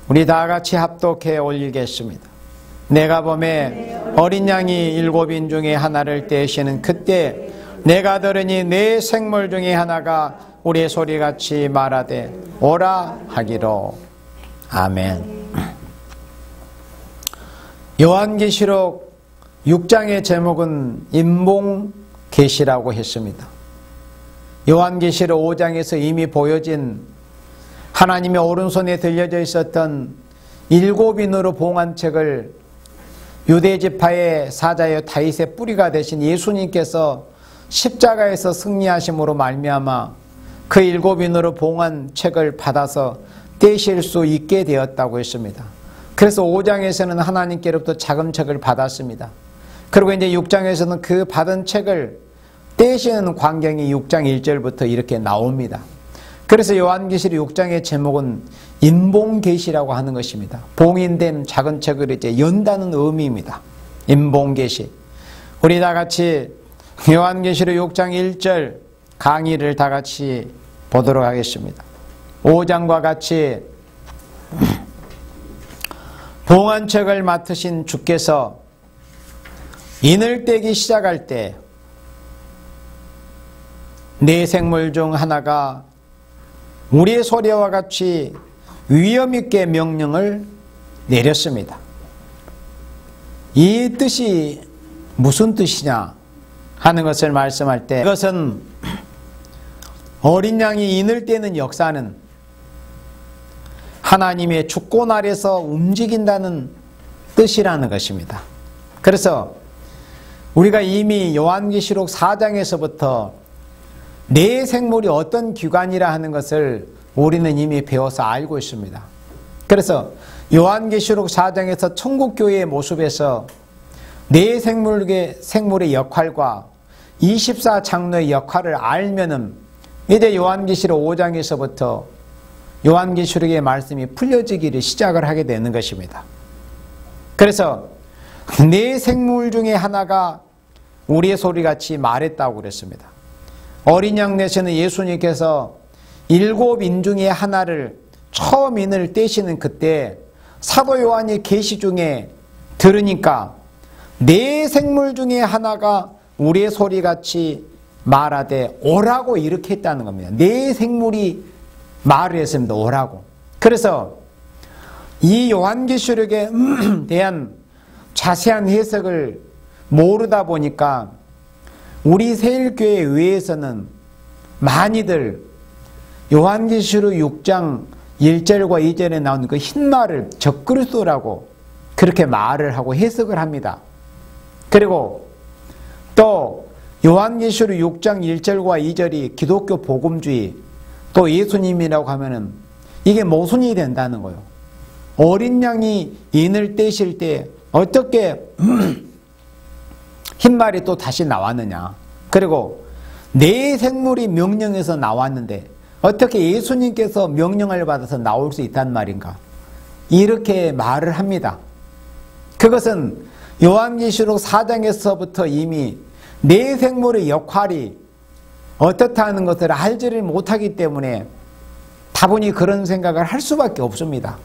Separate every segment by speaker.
Speaker 1: 우리 다 같이 합독해 올리겠습니다. 내가 범에 어린 양이 7인 중에 하나를 떼시는 그때 내가 들으니 내 생물 중에 하나가 우리의 소리같이 말하되 오라 하기로. 아멘. 요한계시록 6장의 제목은 인봉계시라고 했습니다. 요한계시록 5장에서 이미 보여진 하나님의 오른손에 들려져 있었던 7인으로 봉한 책을 유대지파의 사자여 다윗의 뿌리가 되신 예수님께서 십자가에서 승리하심으로 말미암아 그 7인으로 봉한 책을 받아서 떼실 수 있게 되었다고 했습니다. 그래서 5장에서는 하나님께로부터 작은 책을 받았습니다. 그리고 이제 6장에서는 그 받은 책을 떼시는 광경이 6장 1절부터 이렇게 나옵니다. 그래서 요한계시록 6장의 제목은 인봉계시라고 하는 것입니다. 봉인된 작은 책을 이제 연다는 의미입니다. 인봉계시. 우리 다 같이 요한계시록 6장 1절 강의를 다 같이 보도록 하겠습니다. 5장과 같이 봉한 책을 맡으신 주께서 인을 떼기 시작할 때 네 생물 중 하나가 우리의 소리와 같이 위엄있게 명령을 내렸습니다. 이 뜻이 무슨 뜻이냐 하는 것을 말씀할 때 이것은 어린 양이 인을 떼는 역사는 하나님의 주권 아래서 움직인다는 뜻이라는 것입니다. 그래서 우리가 이미 요한계시록 4장에서부터 네 생물이 어떤 기관이라 하는 것을 우리는 이미 배워서 알고 있습니다. 그래서 요한계시록 4장에서 천국교회의 모습에서 네 생물의 역할과 24장로의 역할을 알면은 이제 요한계시록 5장에서부터 요한계시록의 말씀이 풀려지기를 시작을 하게 되는 것입니다. 그래서 네 생물 중에 하나가 우리의 소리같이 말했다고 그랬습니다. 어린 양 내시는 예수님께서 7인 중에 하나를 처음 인을 떼시는 그때 사도 요한이 계시 중에 들으니까 네 생물 중에 하나가 우리의 소리같이 말하되 오라고 이렇게 했다는 겁니다. 네 생물이 말을 했습니다. 오라고. 그래서 이 요한계시록에 대한 자세한 해석을 모르다 보니까 우리 세일교회 외에서는 많이들 요한계시록 6장 1절과 2절에 나오는 그 흰말을 적그리스도라고 그렇게 말을 하고 해석을 합니다. 그리고 또 요한계시록 6장 1절과 2절이 기독교 복음주의 또 예수님이라고 하면은 이게 모순이 된다는 거예요. 어린 양이 인을 떼실 때 어떻게 흰말이 또 다시 나왔느냐. 그리고 네 생물이 명령에서 나왔는데 어떻게 예수님께서 명령을 받아서 나올 수 있단 말인가. 이렇게 말을 합니다. 그것은 요한계시록 4장에서부터 이미 네 생물의 역할이 어떻다는 것을 알지를 못하기 때문에 다분히 그런 생각을 할 수밖에 없습니다.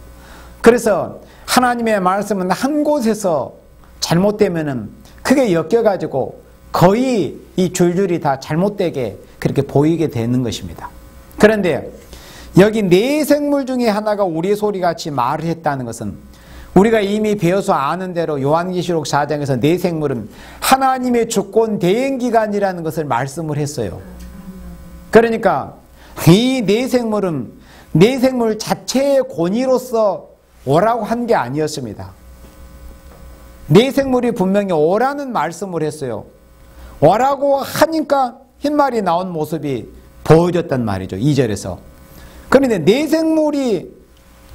Speaker 1: 그래서 하나님의 말씀은 한 곳에서 잘못되면은 크게 엮여가지고 거의 이 줄줄이 다 잘못되게 그렇게 보이게 되는 것입니다. 그런데 여기 네 생물 중에 하나가 우리의 소리같이 말을 했다는 것은 우리가 이미 배워서 아는 대로 요한계시록 4장에서 네 생물은 하나님의 주권 대행기관이라는 것을 말씀을 했어요. 그러니까 이 네 생물은 네 생물 자체의 권위로서 오라고 한 게 아니었습니다. 네 생물이 분명히 오라는 말씀을 했어요. 오라고 하니까 흰말이 나온 모습이 보여졌단 말이죠. 2절에서. 그런데 네 생물이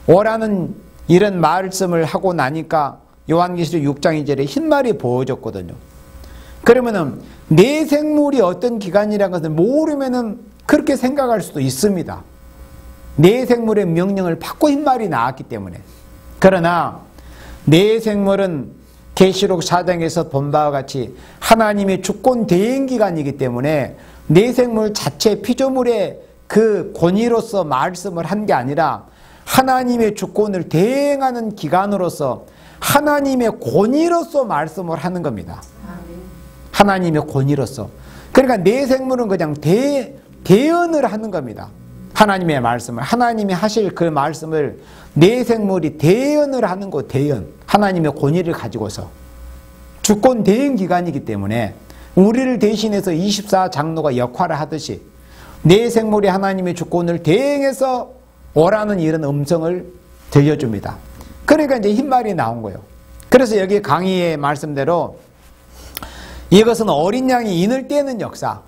Speaker 1: 오라는 이런 말씀을 하고 나니까 요한계시록 6장 2절에 흰말이 보여졌거든요. 그러면은 네 생물이 어떤 기관이라는 것을 모르면은 그렇게 생각할 수도 있습니다. 네 생물의 명령을 받고 흰말이 나왔기 때문에. 그러나 네 생물은 계시록 4장에서 본 바와 같이 하나님의 주권 대행기관이기 때문에 네 생물 자체 피조물의 그 권위로서 말씀을 한 게 아니라 하나님의 주권을 대행하는 기관으로서 하나님의 권위로서 말씀을 하는 겁니다. 하나님의 권위로서. 그러니까 내 생물은 그냥 대언을 하는 겁니다. 하나님의 말씀을, 하나님이 하실 그 말씀을 내 생물이 대언을 하는 거, 대언. 하나님의 권위를 가지고서. 주권 대행 기관이기 때문에 우리를 대신해서 24장로가 역할을 하듯이 내 생물이 하나님의 주권을 대행해서 오라는 이런 음성을 들려줍니다. 그러니까 이제 흰말이 나온 거예요. 그래서 여기 강의의 말씀대로 이것은 어린 양이 인을 떼는 역사,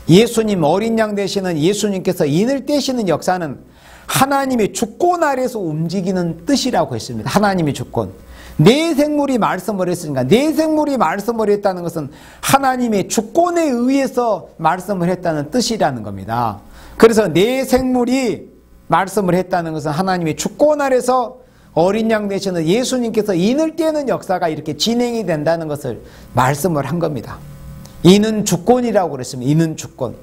Speaker 1: 예수님 어린 양 되시는 예수님께서 인을 떼시는 역사는 하나님의 주권 아래서 움직이는 뜻이라고 했습니다. 하나님의 주권. 내 생물이 말씀을 했으니까, 내 생물이 말씀을 했다는 것은 하나님의 주권에 의해서 말씀을 했다는 뜻이라는 겁니다. 그래서 내 생물이 말씀을 했다는 것은 하나님의 주권 아래서 어린 양 되시는 예수님께서 인을 떼는 역사가 이렇게 진행이 된다는 것을 말씀을 한 겁니다. 인은 주권이라고 그랬습니다. 인은 주권.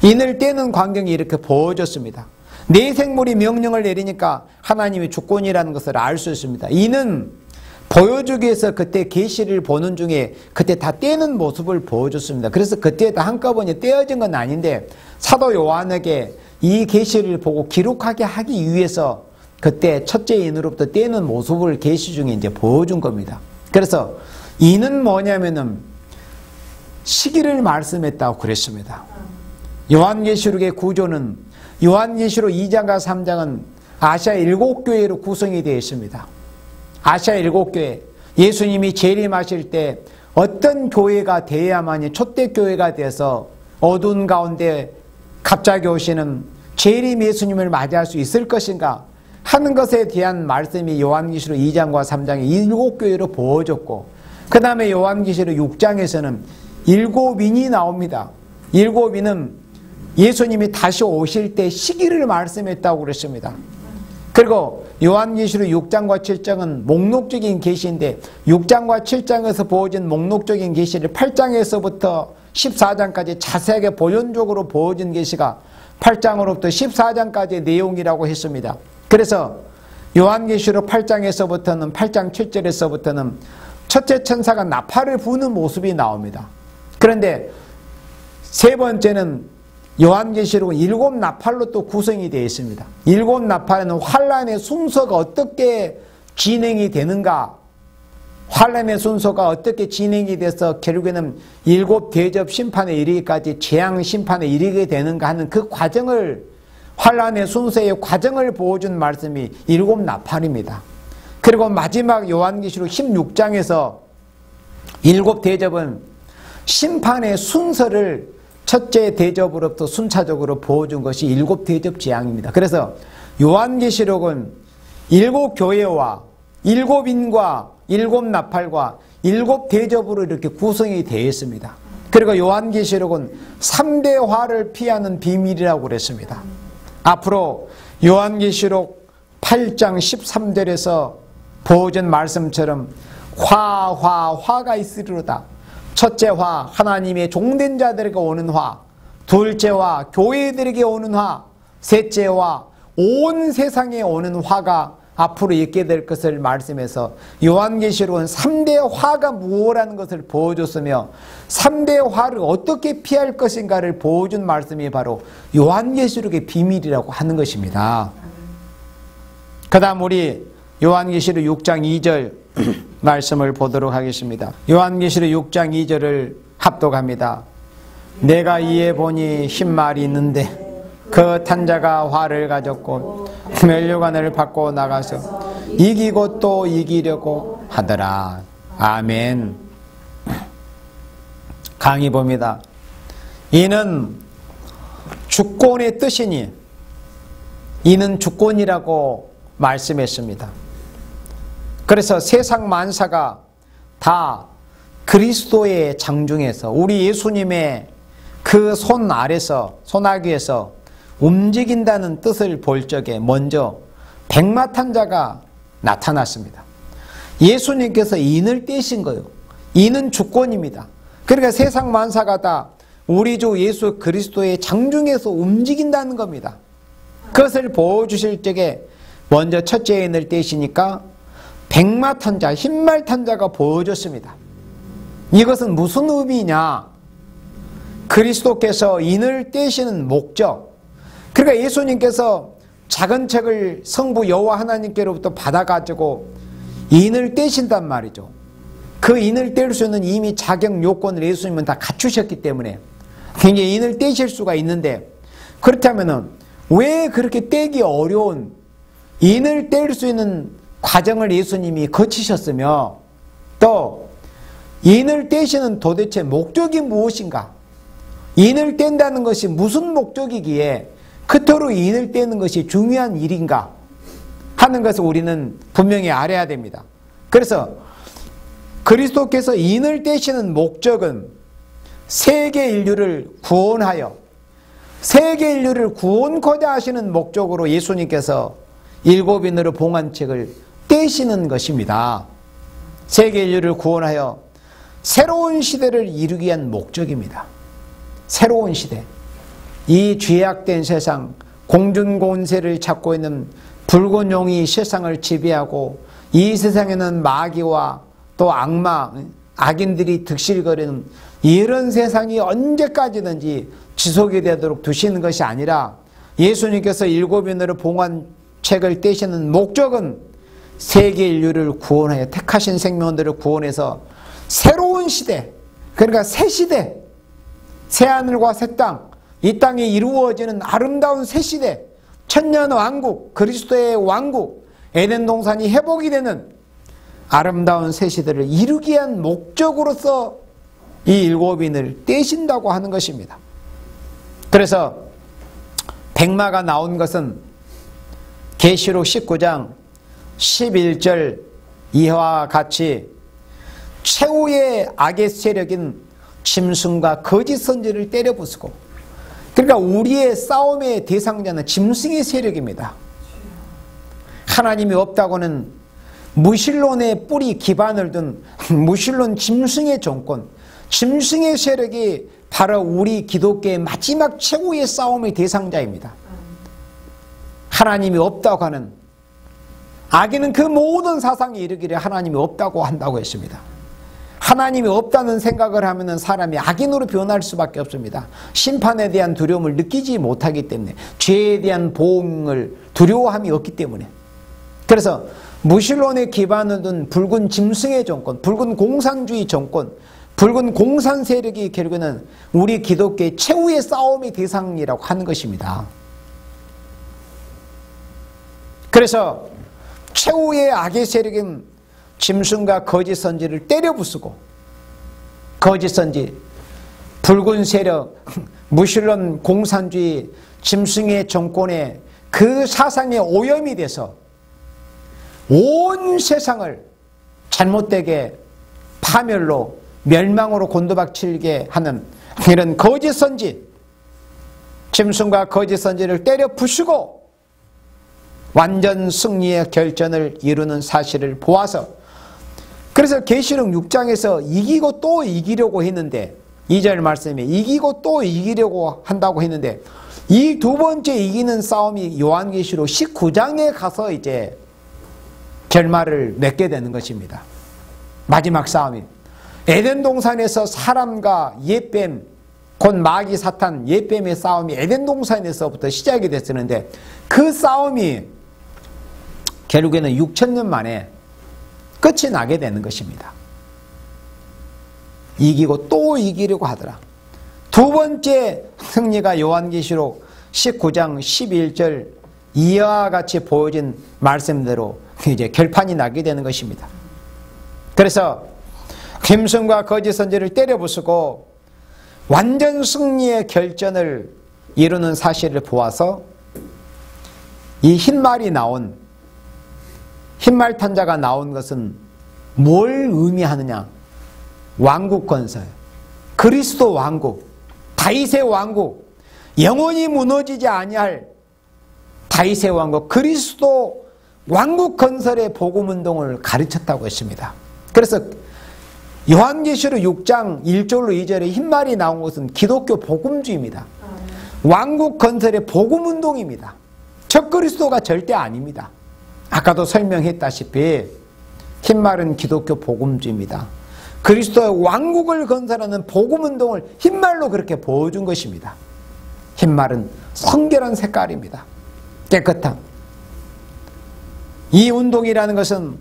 Speaker 1: 인을 떼는 광경이 이렇게 보여졌습니다. 내 생물이 명령을 내리니까 하나님의 주권이라는 것을 알 수 있습니다. 인은 보여주기 위해서 그때 계시를 보는 중에 그때 다 떼는 모습을 보여줬습니다. 그래서 그때 다 한꺼번에 떼어진 건 아닌데 사도 요한에게 이 계시를 보고 기록하게 하기 위해서 그때 첫째 인으로부터 떼는 모습을 계시 중에 이제 보여준 겁니다. 그래서 인은 뭐냐면은 시기를 말씀했다고 그랬습니다. 요한계시록의 구조는 요한계시록 2장과 3장은 아시아 7교회로 구성이 되어 있습니다. 아시아 7교회. 예수님이 재림하실 때 어떤 교회가 되어야만이 초대교회가 돼서 어두운 가운데 갑자기 오시는 재림 예수님을 맞이할 수 있을 것인가 하는 것에 대한 말씀이 요한계시록 2장과 3장의 7교회로 보여졌고, 그 다음에 요한계시록 6장에서는 7인이 나옵니다. 7인은 예수님이 다시 오실 때 시기를 말씀했다고 그랬습니다. 그리고 요한계시록 6장과 7장은 목록적인 계시인데 6장과 7장에서 보여진 목록적인 계시를 8장에서부터 14장까지 자세하게 본론적으로 보여진 계시가 8장으로부터 14장까지의 내용이라고 했습니다. 그래서 요한계시록 8장에서부터는 8장 7절에서부터는 첫째 천사가 나팔을 부는 모습이 나옵니다. 그런데 세 번째는 요한계시록은 7 나팔로 또 구성이 되어 있습니다. 7 나팔에는 환란의 순서가 어떻게 진행이 되는가, 환란의 순서가 어떻게 진행이 돼서 결국에는 7 대접 심판에 이르기까지 재앙 심판에 이르게 되는가 하는 그 과정을, 환란의 순서의 과정을 보여준 말씀이 7 나팔입니다. 그리고 마지막 요한계시록 16장에서 7 대접은 심판의 순서를 첫째 대접으로부터 순차적으로 보여준 것이 7 대접 재앙입니다. 그래서 요한계시록은 7 교회와 7인과 7 나팔과 7 대접으로 이렇게 구성이 되어 있습니다. 그리고 요한계시록은 3대 화를 피하는 비밀이라고 그랬습니다. 앞으로 요한계시록 8장 13절에서 보여준 말씀처럼 화가 있으리로다. 첫째 화, 하나님의 종된 자들에게 오는 화. 둘째 화, 교회들에게 오는 화. 셋째 화, 온 세상에 오는 화가 앞으로 있게 될 것을 말씀해서 요한계시록은 3대 화가 무엇이라는 것을 보여줬으며 3대 화를 어떻게 피할 것인가를 보여준 말씀이 바로 요한계시록의 비밀이라고 하는 것입니다. 그 다음 우리 요한계시록 6장 2절 말씀을 보도록 하겠습니다. 요한계시록 6장 2절을 합독합니다. 내가 이에 보니 흰말이 있는데 그 탄자가 화를 가졌고 면류관을 받고 나가서 이기고 또 이기려고 하더라. 아멘. 강의 봅니다. 이는 주권의 뜻이니 이는 주권이라고 말씀했습니다. 그래서 세상 만사가 다 그리스도의 장중에서 우리 예수님의 그 손 아래서 손아귀에서 움직인다는 뜻을 볼 적에 먼저 백마탄자가 나타났습니다. 예수님께서 인을 떼신 거예요. 인은 주권입니다. 그러니까 세상 만사가 다 우리 주 예수 그리스도의 장중에서 움직인다는 겁니다. 그것을 보여주실 적에 먼저 첫째 인을 떼시니까 백마탄자, 흰말탄자가 보여졌습니다. 이것은 무슨 의미냐? 그리스도께서 인을 떼시는 목적. 그러니까 예수님께서 작은 책을 성부 여호와 하나님께로부터 받아가지고 인을 떼신단 말이죠. 그 인을 뗄 수 있는 이미 자격 요건을 예수님은 다 갖추셨기 때문에 굉장히 인을 떼실 수가 있는데, 그렇다면은 왜 그렇게 떼기 어려운 인을 뗄 수 있는 과정을 예수님이 거치셨으며, 또 인을 떼시는 도대체 목적이 무엇인가? 인을 뗀다는 것이 무슨 목적이기에 그토록 인을 떼는 것이 중요한 일인가 하는 것을 우리는 분명히 알아야 됩니다. 그래서 그리스도께서 인을 떼시는 목적은 세계 인류를 구원하여 세계 인류를 구원코자 하시는 목적으로 예수님께서 일곱 인으로 봉한 책을 떼시는 것입니다. 세계 인류를 구원하여 새로운 시대를 이루기 위한 목적입니다. 새로운 시대. 이 죄악된 세상, 공중권세를 찾고 있는 붉은 용이 세상을 지배하고 이 세상에는 마귀와 또 악마, 악인들이 득실거리는 이런 세상이 언제까지든지 지속이 되도록 두시는 것이 아니라 예수님께서 일곱 인으로 봉한 책을 떼시는 목적은 세계 인류를 구원하여 택하신 생명들을 구원해서 새로운 시대, 그러니까 새 시대, 새하늘과 새 땅, 이 땅에 이루어지는 아름다운 새 시대, 천년 왕국, 그리스도의 왕국, 에덴 동산이 회복이 되는 아름다운 새 시대를 이루기 위한 목적으로서 이 일곱 인을 떼신다고 하는 것입니다. 그래서 백마가 나온 것은 계시록 19장 11절 이하와 같이 최후의 악의 세력인 짐승과 거짓 선지를 때려 부수고, 그러니까 우리의 싸움의 대상자는 짐승의 세력입니다. 하나님이 없다고는 무신론의 뿌리 기반을 둔 무신론 짐승의 정권, 짐승의 세력이 바로 우리 기독교의 마지막 최후의 싸움의 대상자입니다. 하나님이 없다고 하는, 악인은 그 모든 사상이 이르기를 하나님이 없다고 한다고 했습니다. 하나님이 없다는 생각을 하면 사람이 악인으로 변할 수밖에 없습니다. 심판에 대한 두려움을 느끼지 못하기 때문에, 죄에 대한 보응을 두려워함이 없기 때문에. 그래서 무신론의 기반을 둔 붉은 짐승의 정권, 붉은 공산주의 정권, 붉은 공산 세력이 결국에는 우리 기독교의 최후의 싸움의 대상이라고 하는 것입니다. 그래서 최후의 악의 세력인 짐승과 거짓 선지를 때려 부수고, 거짓 선지, 붉은 세력, 무신론 공산주의 짐승의 정권에 그 사상에 오염이 돼서 온 세상을 잘못되게 파멸로 멸망으로 곤두박질게 하는 이런 거짓 선지, 짐승과 거짓 선지를 때려 부수고 완전 승리의 결전을 이루는 사실을 보아서, 그래서 계시록 6장에서 이기고 또 이기려고 했는데, 2절 말씀에 이기고 또 이기려고 한다고 했는데, 이 두 번째 이기는 싸움이 요한계시록 19장에 가서 이제 결말을 맺게 되는 것입니다. 마지막 싸움이 에덴 동산에서 사람과 옛뱀, 곧 마귀 사탄 옛뱀의 싸움이 에덴 동산에서부터 시작이 됐었는데, 그 싸움이 결국에는 6,000년 만에 끝이 나게 되는 것입니다. 이기고 또 이기려고 하더라. 두 번째 승리가 요한계시록 19장 11절 이와 같이 보여진 말씀대로 이제 결판이 나게 되는 것입니다. 그래서 짐승과 거짓 선지를 때려 부수고 완전 승리의 결전을 이루는 사실을 보아서 이 흰말이 나온, 흰말 탄자가 나온 것은 뭘 의미하느냐? 왕국 건설, 그리스도 왕국, 다윗의 왕국, 영원히 무너지지 아니할 다윗의 왕국, 그리스도 왕국 건설의 복음운동을 가르쳤다고 했습니다. 그래서 요한계시록 6장 1절로 2절에 흰말이 나온 것은 기독교 복음주의입니다. 왕국 건설의 복음운동입니다. 적그리스도가 절대 아닙니다. 아까도 설명했다시피 흰말은 기독교 복음주의입니다. 그리스도의 왕국을 건설하는 복음운동을 흰말로 그렇게 보여준 것입니다. 흰말은 성결한 색깔입니다. 깨끗한. 이 운동이라는 것은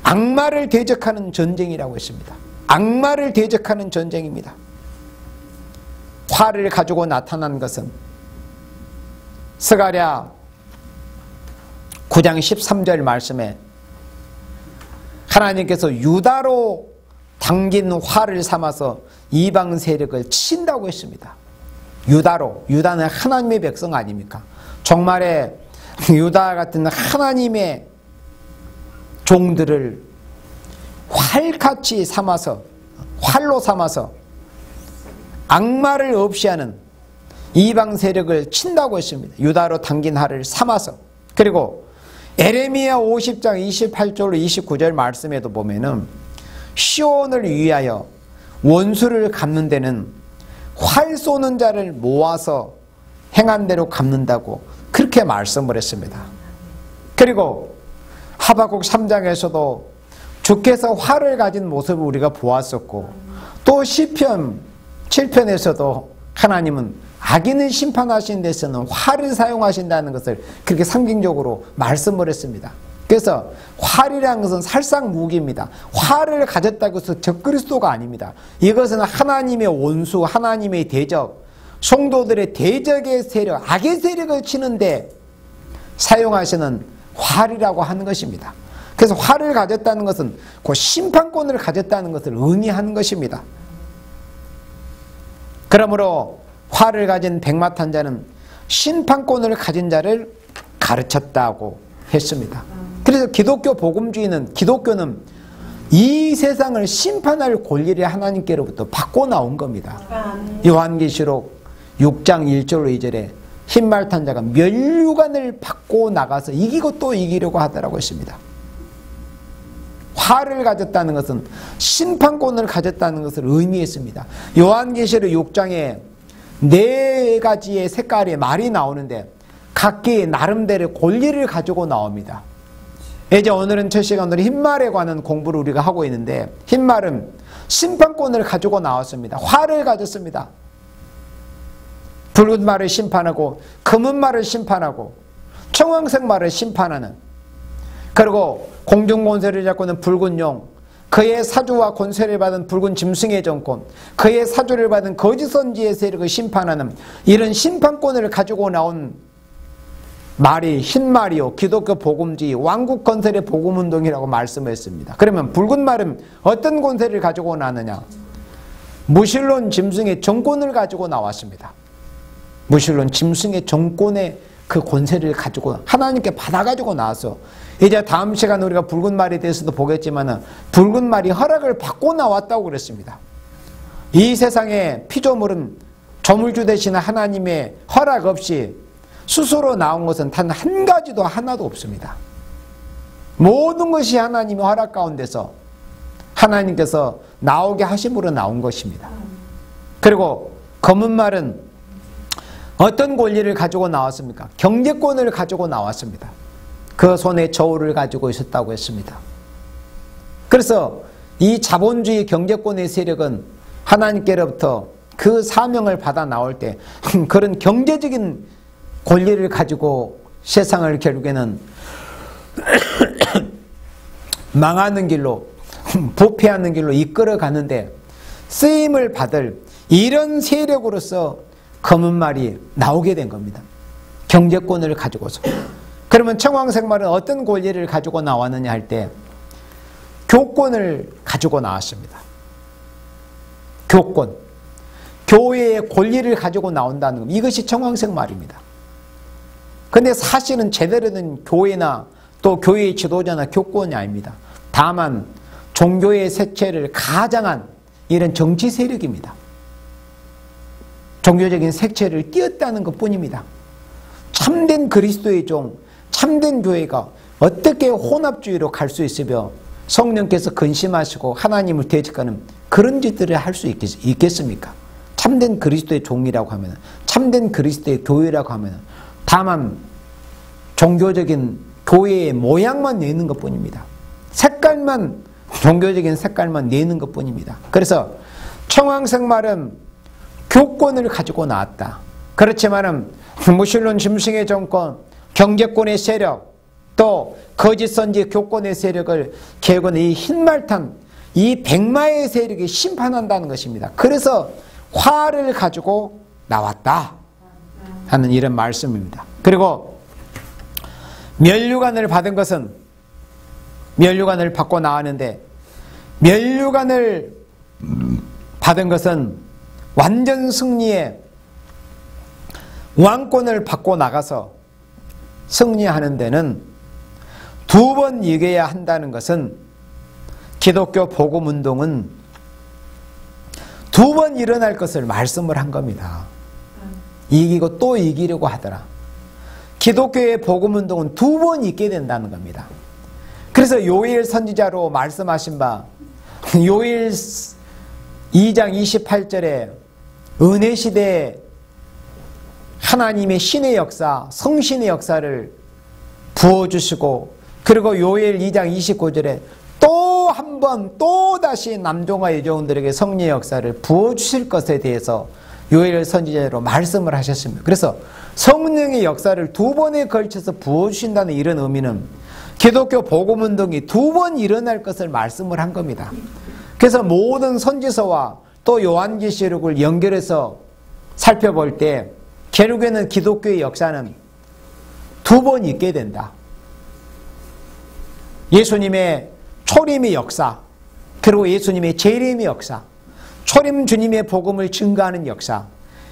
Speaker 1: 악마를 대적하는 전쟁이라고 했습니다. 악마를 대적하는 전쟁입니다. 활을 가지고 나타난 것은 스가랴 9장 13절 말씀에 하나님께서 유다로 당긴 활을 삼아서 이방 세력을 친다고 했습니다. 유다로, 유다는 하나님의 백성 아닙니까? 정말에 유다 같은 하나님의 종들을 활같이 삼아서, 활로 삼아서 악마를 없이 하는 이방 세력을 친다고 했습니다. 유다로 당긴 활을 삼아서. 그리고 에레미야 50장 28절 29절 말씀에도 보면은 시온을 위하여 원수를 갚는 데는 활 쏘는 자를 모아서 행한 대로 갚는다고 그렇게 말씀을 했습니다. 그리고 하박국 3장에서도 주께서 활을 가진 모습을 우리가 보았었고, 또 시편 7편에서도 하나님은 악인을 심판하신 데서는 활을 사용하신다는 것을 그렇게 상징적으로 말씀을 했습니다. 그래서 활이라는 것은 살상 무기입니다. 활을 가졌다고 해서 적그리스도가 아닙니다. 이것은 하나님의 원수, 하나님의 대적, 성도들의 대적의 세력, 악의 세력을 치는데 사용하시는 활이라고 하는 것입니다. 그래서 활을 가졌다는 것은 그 심판권을 가졌다는 것을 의미하는 것입니다. 그러므로 활을 가진 백마탄자는 심판권을 가진 자를 가르쳤다고 했습니다. 그래서 기독교 복음주의는, 기독교는 이 세상을 심판할 권리를 하나님께로부터 받고 나온 겁니다. 요한계시록 6장 1절로 2절에 흰말탄자가 면류관을 받고 나가서 이기고 또 이기려고 하더라고 했습니다. 활을 가졌다는 것은 심판권을 가졌다는 것을 의미했습니다. 요한계시록 6장에 4가지의 색깔의 말이 나오는데 각기 나름대로 권리를 가지고 나옵니다. 이제 오늘은 첫 시간으로 흰말에 관한 공부를 우리가 하고 있는데, 흰말은 심판권을 가지고 나왔습니다. 활을 가졌습니다. 붉은 말을 심판하고 검은 말을 심판하고 청황색 말을 심판하는, 그리고 공중권세를 잡고는 붉은 용, 그의 사주와 권세를 받은 붉은 짐승의 정권, 그의 사주를 받은 거짓 선지의 세력을 심판하는 이런 심판권을 가지고 나온 말이 흰말이요, 기독교 복음주의, 왕국 건설의 복음운동이라고 말씀했습니다. 그러면 붉은 말은 어떤 권세를 가지고 나느냐? 무신론 짐승의 정권을 가지고 나왔습니다. 무신론 짐승의 정권의 그 권세를 가지고 하나님께 받아가지고 나와서, 이제 다음 시간에 우리가 붉은 말에 대해서도 보겠지만 붉은 말이 허락을 받고 나왔다고 그랬습니다. 이 세상의 피조물은 조물주 되시는 하나님의 허락 없이 스스로 나온 것은 단 한 가지도 하나도 없습니다. 모든 것이 하나님의 허락 가운데서 하나님께서 나오게 하심으로 나온 것입니다. 그리고 검은 말은 어떤 권리를 가지고 나왔습니까? 경제권을 가지고 나왔습니다. 그 손에 저울을 가지고 있었다고 했습니다. 그래서 이 자본주의 경제권의 세력은 하나님께로부터 그 사명을 받아 나올 때 그런 경제적인 권리를 가지고 세상을 결국에는 망하는 길로, 부패하는 길로 이끌어 가는데 쓰임을 받을 이런 세력으로서 검은 말이 나오게 된 겁니다. 경제권을 가지고서. 그러면 청황색 말은 어떤 권리를 가지고 나왔느냐 할 때 교권을 가지고 나왔습니다. 교권. 교회의 권리를 가지고 나온다는 것. 이것이 청황색 말입니다. 근데 사실은 제대로 된 교회나 또 교회의 지도자나 교권이 아닙니다. 다만 종교의 색채를 가장한 이런 정치 세력입니다. 종교적인 색채를 띄었다는 것뿐입니다. 참된 그리스도의 종, 참된 교회가 어떻게 혼합주의로 갈 수 있으며 성령께서 근심하시고 하나님을 대적하는 그런 짓들을 할 수 있겠습니까? 참된 그리스도의 종이라고 하면, 참된 그리스도의 교회라고 하면, 다만 종교적인 교회의 모양만 내는 것뿐입니다. 색깔만, 종교적인 색깔만 내는 것뿐입니다. 그래서 청왕생말은 교권을 가지고 나왔다. 그렇지만은 무신론 짐승의 정권, 경제권의 세력, 또 거짓 선지 교권의 세력을 결국은 이 흰말탄, 이 백마의 세력이 심판한다는 것입니다. 그래서 화를 가지고 나왔다 하는 이런 말씀입니다. 그리고 면류관을 받은 것은, 면류관을 받고 나왔는데, 면류관을 받은 것은 완전 승리의 왕권을 받고 나가서 승리하는 데는 두 번 이겨야 한다는 것은, 기독교 복음운동은 두 번 일어날 것을 말씀을 한 겁니다. 이기고 또 이기려고 하더라. 기독교의 복음운동은 두 번 있게 된다는 겁니다. 그래서 요엘 선지자로 말씀하신 바 요엘 2장 28절에 은혜시대에 하나님의 신의 역사, 성신의 역사를 부어주시고, 그리고 요엘 2장 29절에 또 한 번 또다시 남종과 여종들에게 성령의 역사를 부어주실 것에 대해서 요엘 선지자로 말씀을 하셨습니다. 그래서 성령의 역사를 두 번에 걸쳐서 부어주신다는 이런 의미는 기독교 복음운동이 두 번 일어날 것을 말씀을 한 겁니다. 그래서 모든 선지서와 또 요한계시록을 연결해서 살펴볼 때 결국에는 기독교의 역사는 두 번 있게 된다. 예수님의 초림의 역사, 그리고 예수님의 재림의 역사, 초림 주님의 복음을 증거하는 역사,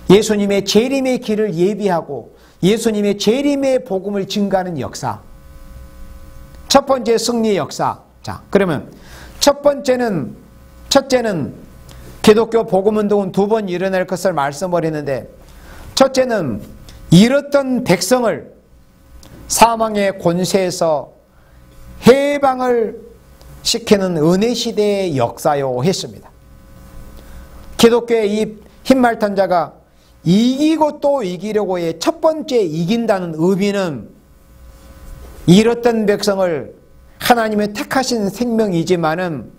Speaker 1: 예수님의 재림의 길을 예비하고 예수님의 재림의 복음을 증거하는 역사. 첫 번째 승리의 역사. 자, 그러면 첫째는 기독교 복음운동은 두 번 일어날 것을 말씀을 했는데, 첫째는 잃었던 백성을 사망의 권세에서 해방을 시키는 은혜시대의 역사요 했습니다. 기독교의 이 흰말탄 자가 이기고 또 이기려고 해 첫 번째 이긴다는 의미는 잃었던 백성을, 하나님의 택하신 생명이지만은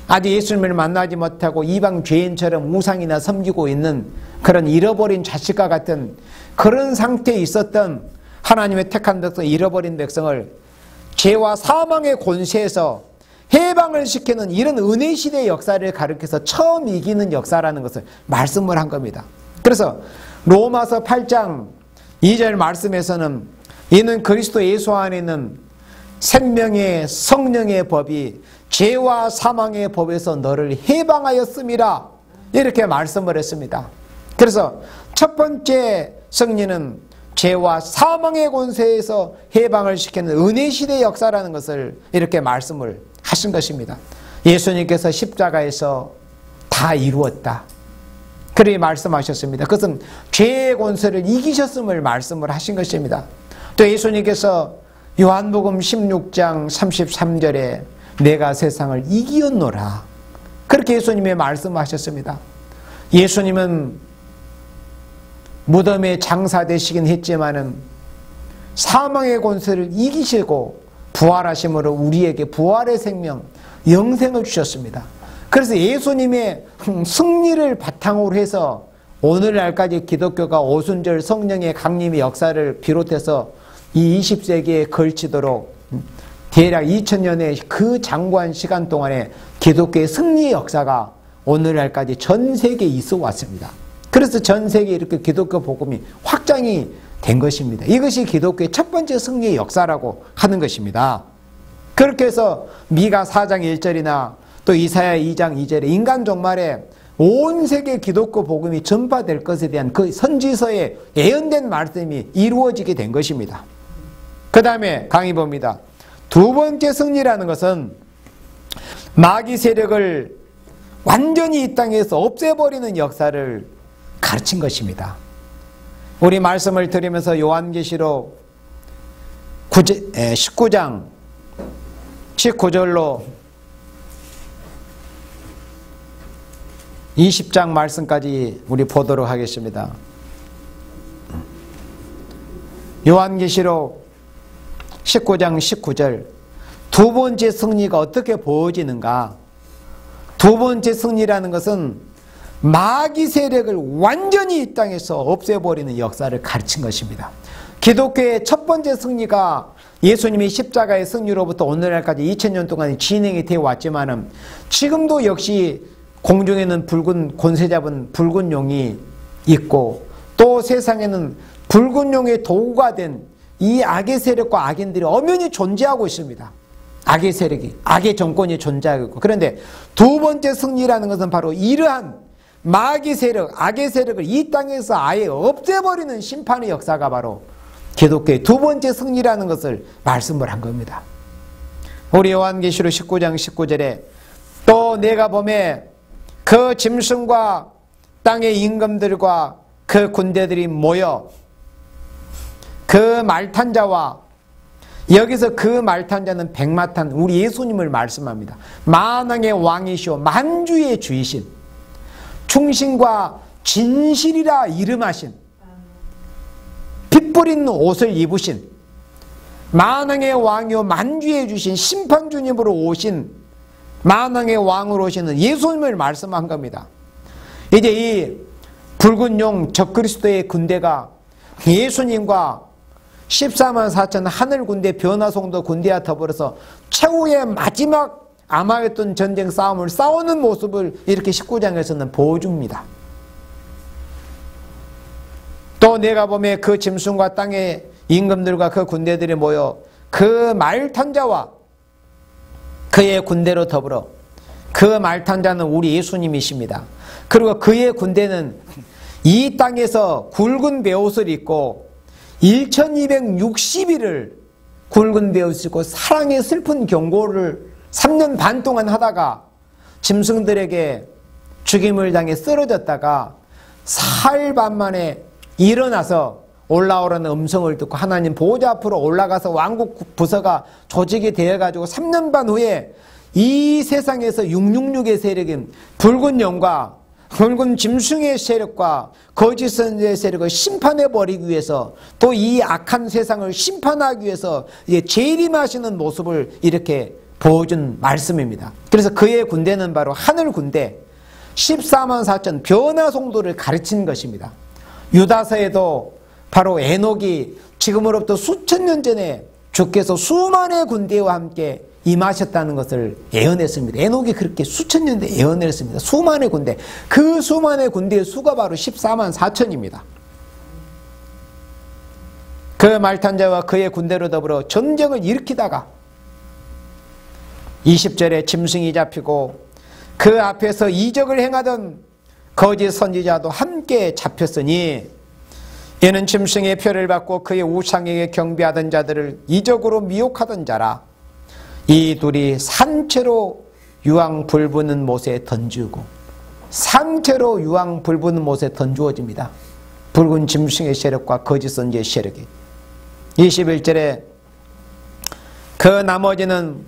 Speaker 1: 아직 예수님을 만나지 못하고 이방 죄인처럼 우상이나 섬기고 있는 그런 잃어버린 자식과 같은 그런 상태에 있었던 하나님의 택한 백성, 잃어버린 백성을 죄와 사망의 권세에서 해방을 시키는 이런 은혜시대의 역사를 가리켜서 처음 이기는 역사라는 것을 말씀을 한 겁니다. 그래서 로마서 8장 2절 말씀에서는 이는 그리스도 예수 안에 있는 생명의 성령의 법이 죄와 사망의 법에서 너를 해방하였음이라, 이렇게 말씀을 했습니다. 그래서 첫 번째 승리는 죄와 사망의 권세에서 해방을 시키는 은혜시대의 역사라는 것을 이렇게 말씀을 하신 것입니다. 예수님께서 십자가에서 다 이루었다, 그렇게 말씀하셨습니다. 그것은 죄의 권세를 이기셨음을 말씀을 하신 것입니다. 또 예수님께서 요한복음 16장 33절에 내가 세상을 이기었노라, 그렇게 예수님의 말씀하셨습니다. 예수님은 무덤에 장사되시긴 했지만은 사망의 권세를 이기시고 부활하심으로 우리에게 부활의 생명, 영생을 주셨습니다. 그래서 예수님의 승리를 바탕으로 해서 오늘날까지 기독교가 오순절 성령의 강림의 역사를 비롯해서 이 20세기에 걸치도록 대략 2000년의 그 장구한 시간 동안에 기독교의 승리의 역사가 오늘날까지 전 세계에 있어 왔습니다. 그래서 전 세계에 이렇게 기독교 복음이 확장이 된 것입니다. 이것이 기독교의 첫 번째 승리의 역사라고 하는 것입니다. 그렇게 해서 미가 4장 1절이나 또 이사야 2장 2절에 인간 종말에 온 세계 기독교 복음이 전파될 것에 대한 그 선지서에 예언된 말씀이 이루어지게 된 것입니다. 그 다음에 강의 봅니다. 두 번째 승리라는 것은 마귀 세력을 완전히 이 땅에서 없애버리는 역사를 가르친 것입니다. 우리 말씀을 드리면서 요한계시록 19장 19절로 20장 말씀까지 우리 보도록 하겠습니다. 요한계시록 19장 19절 두 번째 승리가 어떻게 보여지는가? 두 번째 승리라는 것은 마귀 세력을 완전히 이 땅에서 없애버리는 역사를 가르친 것입니다. 기독교의 첫 번째 승리가 예수님이 십자가의 승리로부터 오늘날까지 2000년 동안 진행이 되어 왔지만은 지금도 역시 공중에는 붉은 권세 잡은 붉은 용이 있고 또 세상에는 붉은 용의 도구가 된 이 악의 세력과 악인들이 엄연히 존재하고 있습니다. 악의 세력이, 악의 정권이 존재하고 있고, 그런데 두 번째 승리라는 것은 바로 이러한 마귀 세력, 악의 세력을 이 땅에서 아예 없애버리는 심판의 역사가 바로 기독교의 두 번째 승리라는 것을 말씀을 한 겁니다. 우리 요한계시록 19장 19절에 또 내가 보매 그 짐승과 땅의 임금들과 그 군대들이 모여 그 말탄 자와, 여기서 그 말탄 자는 백마탄 우리 예수님을 말씀합니다. 만왕의 왕이시오 만주의 주이신 충신과 진실이라 이름하신 빛불 있는 옷을 입으신 만왕의 왕이요 만주의 주신 심판주님으로 오신 만왕의 왕으로 오시는 예수님을 말씀한 겁니다. 이제 이 붉은 용 적그리스도의 군대가 예수님과 14만 4천 하늘 군대 변화송도 군대와 더불어서 최후의 마지막 아마겟돈 전쟁 싸움을 싸우는 모습을 이렇게 19장에서는 보여줍니다. 또 내가 보매 그 짐승과 땅의 임금들과 그 군대들이 모여 그 말탄자와 그의 군대로 더불어 그 말탄자는 우리 예수님이십니다. 그리고 그의 군대는 이 땅에서 굵은 베옷을 입고 1260일을 굵은 베옷을 입고 사랑의 슬픈 경고를 3년 반 동안 하다가 짐승들에게 죽임을 당해 쓰러졌다가 사흘 반 만에 일어나서 올라오라는 음성을 듣고 하나님 보호자 앞으로 올라가서 왕국 부서가 조직이 되어가지고 3년 반 후에 이 세상에서 666의 세력인 붉은 영과 붉은 짐승의 세력과 거짓 선지자의 세력을 심판해버리기 위해서 또 이 악한 세상을 심판하기 위해서 이제 재림하시는 모습을 이렇게 보여준 말씀입니다. 그래서 그의 군대는 바로 하늘 군대 14만 4천 변화송도를 가르친 것입니다. 유다서에도 바로 에녹이 지금으로부터 수천 년 전에 주께서 수만의 군대와 함께 임하셨다는 것을 예언했습니다. 에녹이 그렇게 수천 년 전에 예언을 했습니다. 수만의 군대, 그 수만의 군대의 수가 바로 14만 4천입니다. 그 말탄자와 그의 군대로 더불어 전쟁을 일으키다가 20절에 짐승이 잡히고 그 앞에서 이적을 행하던 거짓 선지자도 함께 잡혔으니 이는 짐승의 표를 받고 그의 우상에게 경배하던 자들을 이적으로 미혹하던 자라. 이 둘이 산채로 유황 불부는 못에 던지고 산채로 유황 불부는 못에 던주어집니다. 붉은 짐승의 세력과 거짓 선지의 세력이. 21절에 그 나머지는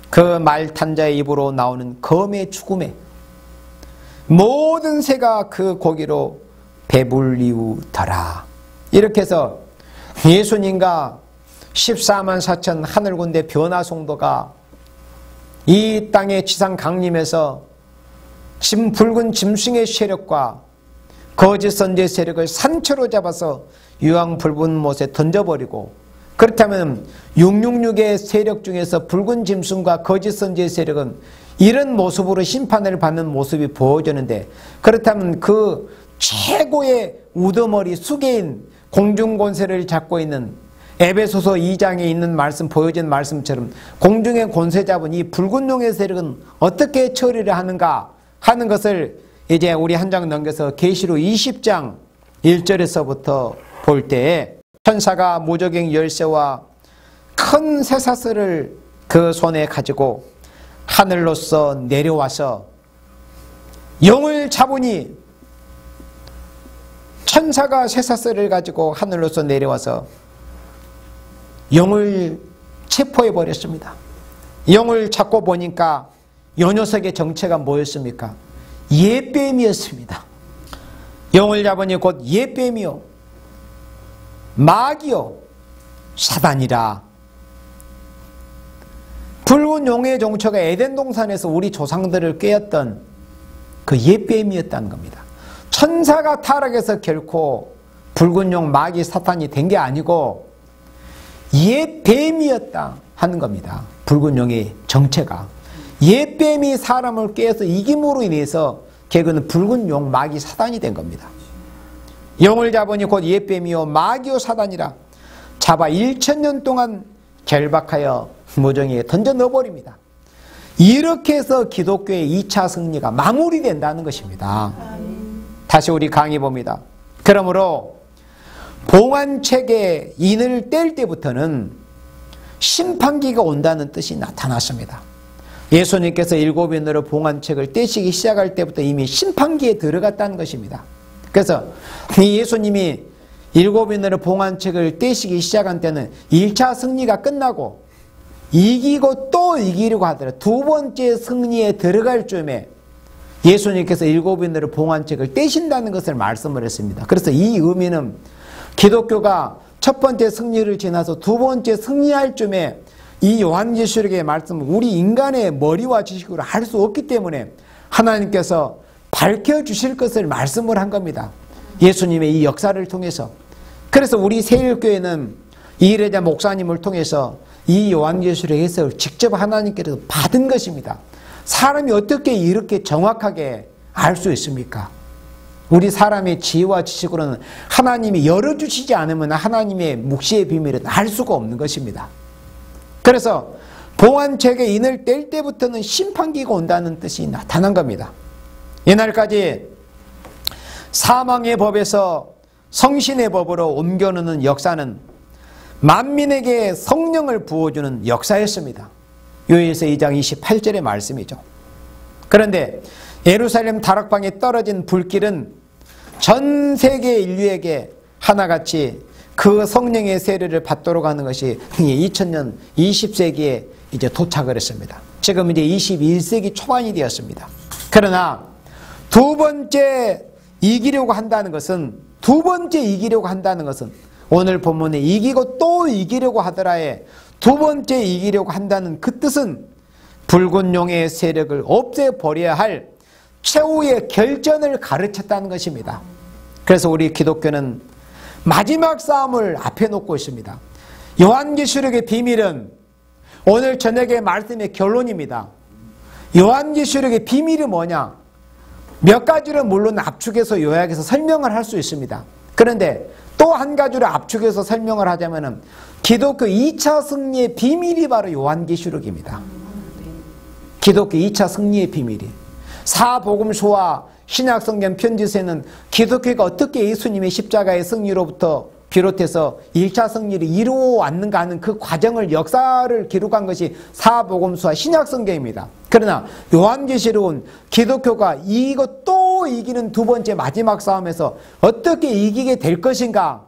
Speaker 1: 그 말탄자의 입으로 나오는 검의 죽음에 모든 새가 그 고기로 배불리우더라. 이렇게 해서 예수님과 14만 4천 하늘군대 변화송도가 이 땅의 지상 강림에서 붉은 짐승의 세력과 거짓 선지의 세력을 산채로 잡아서 유황 붉은 못에 던져버리고, 그렇다면 666의 세력 중에서 붉은 짐승과 거짓 선지의 세력은 이런 모습으로 심판을 받는 모습이 보여지는데, 그렇다면 그 최고의 우두머리 수개인 공중권세를 잡고 있는 에베소서 2장에 있는 말씀, 보여진 말씀처럼 공중의 권세 잡은 이 붉은 용의 세력은 어떻게 처리를 하는가 하는 것을 이제 우리 한 장 넘겨서 계시록 20장 1절에서부터 볼 때에 천사가 무저갱 열쇠와 큰 쇠사슬을 그 손에 가지고 하늘로서 내려와서 영을 잡으니, 천사가 쇠사슬을 가지고 하늘로서 내려와서 영을 체포해 버렸습니다. 영을 잡고 보니까 요 녀석의 정체가 뭐였습니까? 예뱀이었습니다. 영을 잡으니 곧 예뱀이요 마귀요 사단이라 붉은 용의 정처가 에덴 동산에서 우리 조상들을 꾀었던 그 옛뱀이었다는 겁니다. 천사가 타락해서 결코 붉은 용 마귀 사탄이 된 게 아니고 옛뱀이었다 하는 겁니다. 붉은 용의 정체가. 옛뱀이 사람을 꾀어서 이김으로 인해서 결국은 붉은 용 마귀 사단이 된 겁니다. 용을 잡으니 곧 옛뱀이요 마귀요 사단이라 잡아 1000년 동안 결박하여 무정에 던져 넣어버립니다. 이렇게 해서 기독교의 2차 승리가 마무리된다는 것입니다. 다시 우리 강의 봅니다. 그러므로 봉안책의 인을 뗄 때부터는 심판기가 온다는 뜻이 나타났습니다. 예수님께서 7인으로 봉안책을 떼시기 시작할 때부터 이미 심판기에 들어갔다는 것입니다. 그래서 이 예수님이 7인으로 봉안책을 떼시기 시작한 때는 1차 승리가 끝나고 이기고 또 이기려고 하더라. 두 번째 승리에 들어갈 쯤에 예수님께서 7인으로 봉안책을 떼신다는 것을 말씀을 했습니다. 그래서 이 의미는 기독교가 첫 번째 승리를 지나서 두 번째 승리할 쯤에 이 요한계시록의 말씀은 우리 인간의 머리와 지식으로 할 수 없기 때문에 하나님께서 밝혀주실 것을 말씀을 한 겁니다. 예수님의 이 역사를 통해서. 그래서 우리 세일교회는 이일회자 목사님을 통해서 이 요한계시록 해석을 직접 하나님께서 받은 것입니다. 사람이 어떻게 이렇게 정확하게 알 수 있습니까? 우리 사람의 지혜와 지식으로는 하나님이 열어주시지 않으면 하나님의 묵시의 비밀은 알 수가 없는 것입니다. 그래서 봉안책의 인을 뗄 때부터는 심판기가 온다는 뜻이 나타난 겁니다. 이날까지 사망의 법에서 성신의 법으로 옮겨놓는 역사는 만민에게 성령을 부어주는 역사였습니다. 요엘서 2장 28절의 말씀이죠. 그런데 예루살렘 다락방에 떨어진 불길은 전 세계 인류에게 하나같이 그 성령의 세례를 받도록 하는 것이 2000년 20세기에 이제 도착을 했습니다. 지금 이제 21세기 초반이 되었습니다. 그러나 두 번째 이기려고 한다는 것은 오늘 본문에 이기고 또 이기려고 하더라에 두 번째 이기려고 한다는 그 뜻은 붉은 용의 세력을 없애버려야 할 최후의 결전을 가르쳤다는 것입니다. 그래서 우리 기독교는 마지막 싸움을 앞에 놓고 있습니다. 요한계시록의 비밀은 오늘 저녁의 말씀의 결론입니다. 요한계시록의 비밀이 뭐냐? 몇 가지를 물론 압축해서 요약해서 설명을 할 수 있습니다. 그런데 또 한 가지를 압축해서 설명을 하자면 기독교 2차 승리의 비밀이 바로 요한계시록입니다. 기독교 2차 승리의 비밀이. 사복음서와 신약성경 편지서에는 기독교가 어떻게 예수님의 십자가의 승리로부터 비롯해서 1차 승리를 이루어왔는가 하는 그 과정을 역사를 기록한 것이 사복음서와 신약성경입니다. 그러나 요한계시록은 기독교가 이기고 또 이기는 두 번째 마지막 싸움에서 어떻게 이기게 될 것인가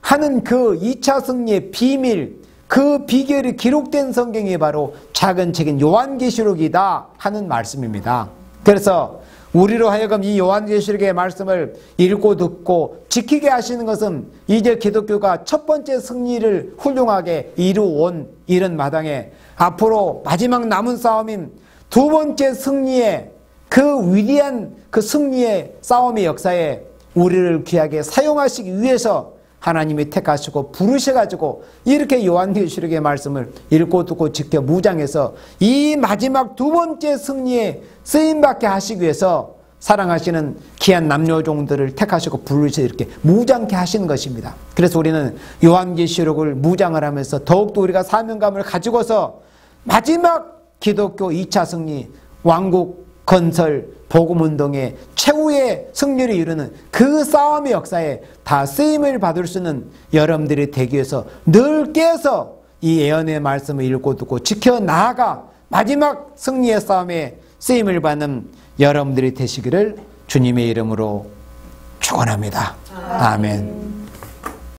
Speaker 1: 하는 그 2차 승리의 비밀, 그 비결이 기록된 성경이 바로 작은 책인 요한계시록이다 하는 말씀입니다. 그래서 우리로 하여금 이 요한계시록의 말씀을 읽고 듣고 지키게 하시는 것은 이제 기독교가 첫 번째 승리를 훌륭하게 이루어온 이런 마당에 앞으로 마지막 남은 싸움인 두 번째 승리의 그 위대한 그 승리의 싸움의 역사에 우리를 귀하게 사용하시기 위해서 하나님이 택하시고 부르셔가지고 이렇게 요한계시록의 말씀을 읽고 듣고 지켜 무장해서 이 마지막 두 번째 승리에 쓰임받게 하시기 위해서 사랑하시는 귀한 남녀종들을 택하시고 부르셔서 이렇게 무장케 하시는 것입니다. 그래서 우리는 요한계시록을 무장을 하면서 더욱더 우리가 사명감을 가지고서 마지막 기독교 2차 승리, 왕국 건설, 복음운동의 최후의 승리를 이루는 그 싸움의 역사에 다 쓰임을 받을 수 있는 여러분들이 되기 위해서 늘 깨서 이 예언의 말씀을 읽고 듣고 지켜나가 마지막 승리의 싸움에 쓰임을 받는 여러분들이 되시기를 주님의 이름으로 축원합니다. 아멘.